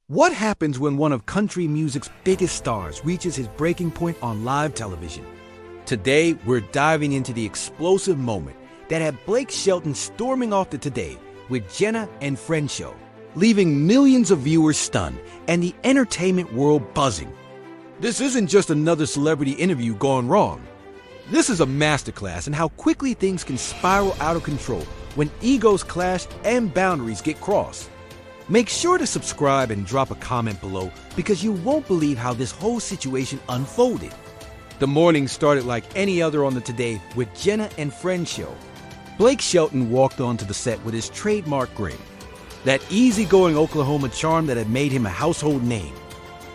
What happens when one of country music's biggest stars reaches his breaking point on live television? Today, we're diving into the explosive moment that had Blake Shelton storming off the Today with Jenna and Friends show, leaving millions of viewers stunned and the entertainment world buzzing. This isn't just another celebrity interview gone wrong. This is a masterclass in how quickly things can spiral out of control when egos clash and boundaries get crossed. Make sure to subscribe and drop a comment below because you won't believe how this whole situation unfolded. The morning started like any other on the Today with Jenna and Friends show. Blake Shelton walked onto the set with his trademark grin, that easygoing Oklahoma charm that had made him a household name.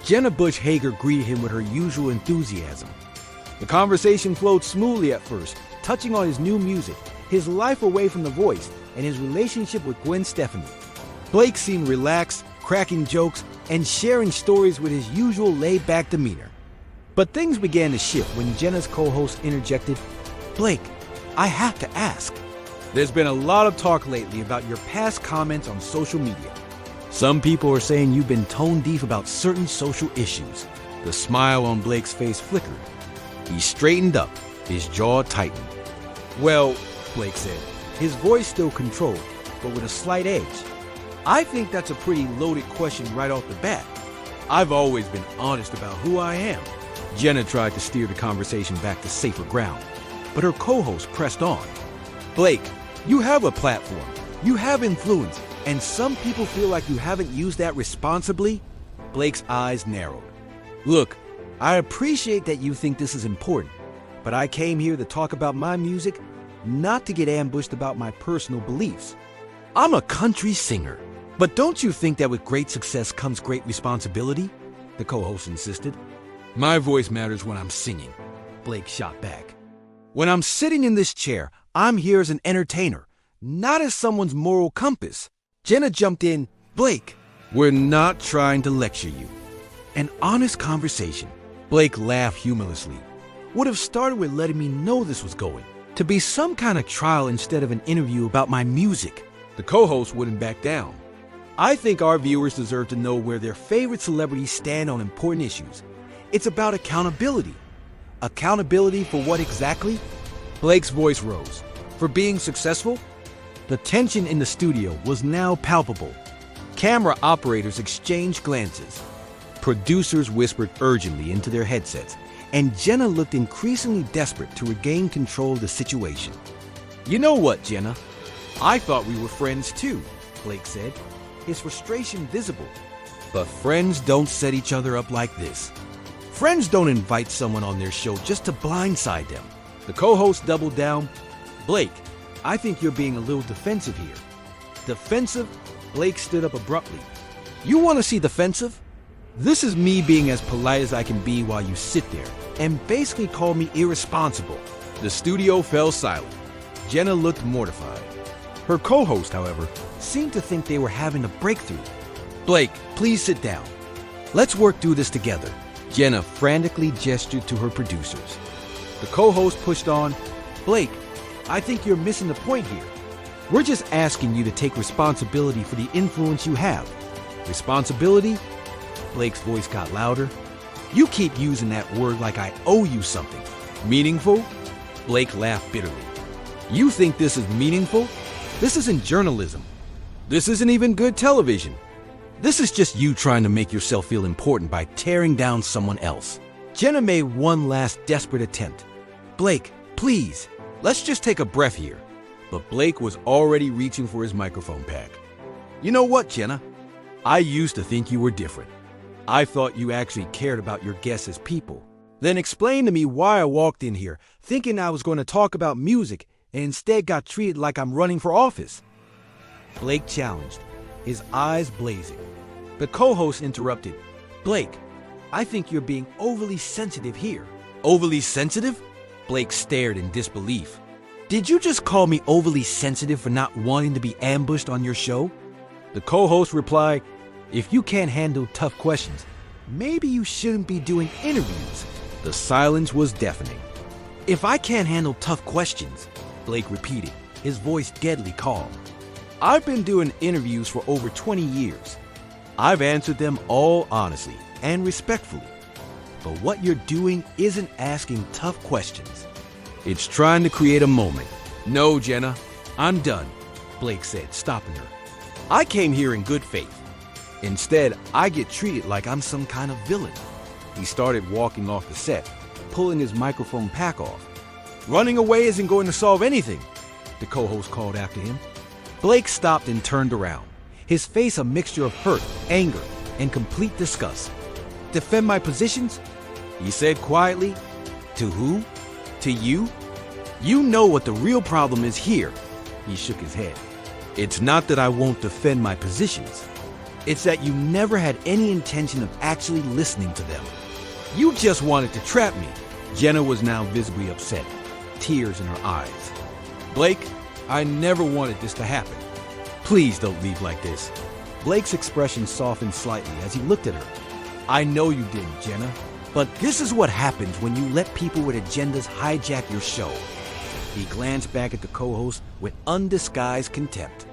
Jenna Bush Hager greeted him with her usual enthusiasm. The conversation flowed smoothly at first, touching on his new music, his life away from The Voice, and his relationship with Gwen Stefani. Blake seemed relaxed, cracking jokes, and sharing stories with his usual laid-back demeanor. But things began to shift when Jenna's co-host interjected, "Blake, I have to ask. There's been a lot of talk lately about your past comments on social media. Some people are saying you've been tone-deaf about certain social issues." The smile on Blake's face flickered. He straightened up, his jaw tightened. "Well," Blake said, his voice still controlled, but with a slight edge, "I think that's a pretty loaded question right off the bat. I've always been honest about who I am." Jenna tried to steer the conversation back to safer ground, but her co-host pressed on. "Blake, you have a platform, you have influence, and some people feel like you haven't used that responsibly." Blake's eyes narrowed. "Look, I appreciate that you think this is important, but I came here to talk about my music, not to get ambushed about my personal beliefs. I'm a country singer. But don't you think that with great success comes great responsibility?" the co-host insisted. "My voice matters when I'm singing," Blake shot back. "When I'm sitting in this chair, I'm here as an entertainer, not as someone's moral compass." Jenna jumped in, "Blake, we're not trying to lecture you. An honest conversation." Blake laughed humorously. "Would have started with letting me know this was going to be some kind of trial instead of an interview about my music." The co-host wouldn't back down. "I think our viewers deserve to know where their favorite celebrities stand on important issues. It's about accountability." "Accountability for what exactly?" Blake's voice rose. "For being successful?" The tension in the studio was now palpable. Camera operators exchanged glances. Producers whispered urgently into their headsets, and Jenna looked increasingly desperate to regain control of the situation. "You know what, Jenna? I thought we were friends too," Blake said, his frustration visible. "But friends don't set each other up like this. Friends don't invite someone on their show just to blindside them." The co-host doubled down. "Blake, I think you're being a little defensive here." "Defensive?" Blake stood up abruptly. "You want to see defensive? This is me being as polite as I can be while you sit there and basically call me irresponsible." The studio fell silent. Jenna looked mortified. Her co-host, however, seemed to think they were having a breakthrough. "Blake, please sit down. Let's work through this together." Jenna frantically gestured to her producers. The co-host pushed on. "Blake, I think you're missing the point here. We're just asking you to take responsibility for the influence you have." "Responsibility?" Blake's voice got louder. "You keep using that word like I owe you something." "Meaningful?" Blake laughed bitterly. "You think this is meaningful? This isn't journalism. This isn't even good television. This is just you trying to make yourself feel important by tearing down someone else." Jenna made one last desperate attempt. "Blake, please, let's just take a breath here." But Blake was already reaching for his microphone pack. "You know what, Jenna? I used to think you were different. I thought you actually cared about your guests as people. Then explain to me why I walked in here thinking I was going to talk about music and instead got treated like I'm running for office." Blake challenged, his eyes blazing. The co-host interrupted. "Blake, I think you're being overly sensitive here." "Overly sensitive?" Blake stared in disbelief. "Did you just call me overly sensitive for not wanting to be ambushed on your show?" The co-host replied, "If you can't handle tough questions, maybe you shouldn't be doing interviews." The silence was deafening. "If I can't handle tough questions," Blake repeated, his voice deadly calm, "I've been doing interviews for over 20 years. I've answered them all honestly and respectfully. But what you're doing isn't asking tough questions. It's trying to create a moment. No, Jenna, I'm done, Blake said, stopping her. I came here in good faith. Instead, I get treated like I'm some kind of villain. He started walking off the set, pulling his microphone pack off. Running away isn't going to solve anything, the co-host called after him. Blake stopped and turned around, his face a mixture of hurt, anger, and complete disgust. Defend my positions? He said quietly. To who? To you? You know what the real problem is here. He shook his head. It's not that I won't defend my positions. It's that you never had any intention of actually listening to them. You just wanted to trap me. Jenna was now visibly upset, tears in her eyes. Blake, I never wanted this to happen. Please don't leave like this. Blake's expression softened slightly as he looked at her. I know you didn't, Jenna, but this is what happens when you let people with agendas hijack your show. He glanced back at the co-host with undisguised contempt.